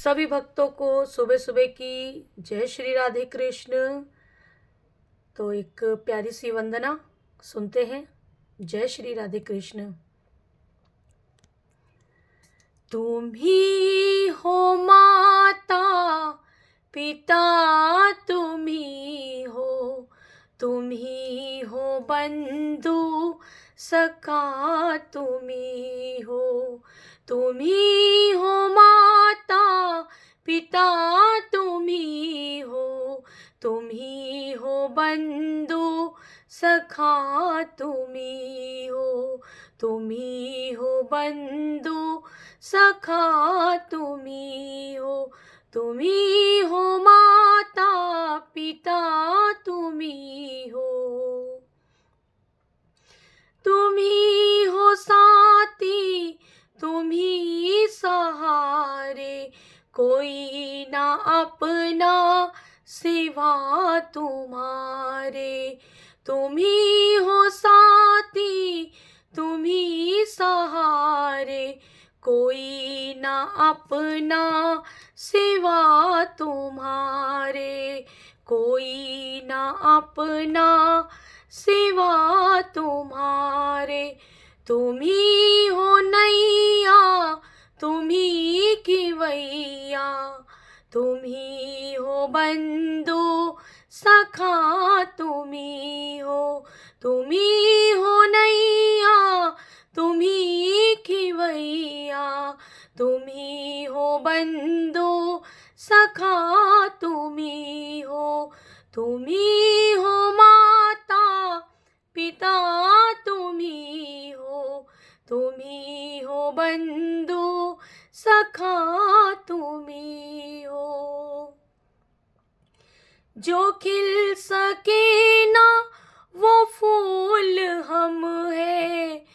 सभी भक्तों को सुबह सुबह की जय श्री राधे कृष्ण। तो एक प्यारी सी वंदना सुनते हैं। जय श्री राधे कृष्ण। तुम ही हो माता पिता, तुम ही हो बंधु सखा, तुम ही हो माता पिता, तुम ही हो बंधु सखा, तुम ही हो बंधु सखा, तुम ही हो माता पिता, तुम ही हो साथी, तुम ही सहारे, कोई ना अपना सिवा तुम्हारे। तुम ही हो साथी, तुम ही सहारे, कोई ना अपना सिवा तुम्हारे, कोई ना अपना सिवा तुम्हारे। तुम ही हो नैया, तुम ही खिवैया, तुम ही हो बंधु सखा, तुम ही हो नैया, तुम ही खिवैया, तुम ही हो बंधु सखा, तुम ही हो माता पिता, तुम ही हो बंधु सखा, तुम ही हो। जो खिल सके ना वो फूल हम है,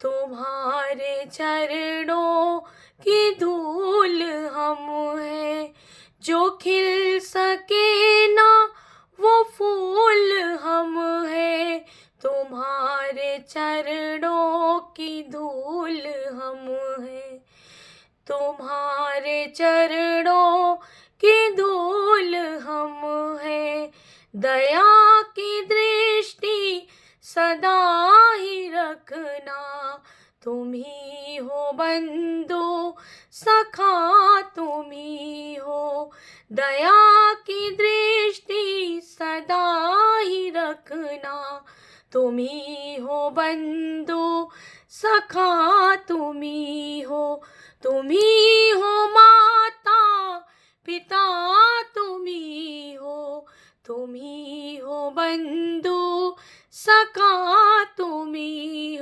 तुम्हारे चरणों की धूल हम है। जो खिल सके ना वो फूल हम है, तुम्हारे चरणों की धूल हम है, तुम्हारे चरणों की धूल हम है। दया की दृष्टि सदा ही रखना, तुम ही हो बंधु सखा, तुम ही हो। दया की दृष्टि सदा ही रखना, तुम ही हो बंधु सखा, तुम ही हो माता पिता, तुम ही हो बंधु सखा, तुम ही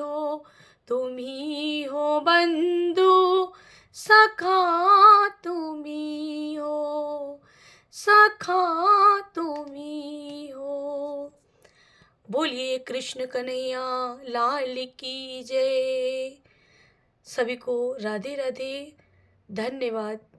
हो बंधु सखा, तुम ही हो सखा, तुम ही हो। बोलिए कृष्ण कन्हैया लाल की जय। सभी को राधे राधे। धन्यवाद।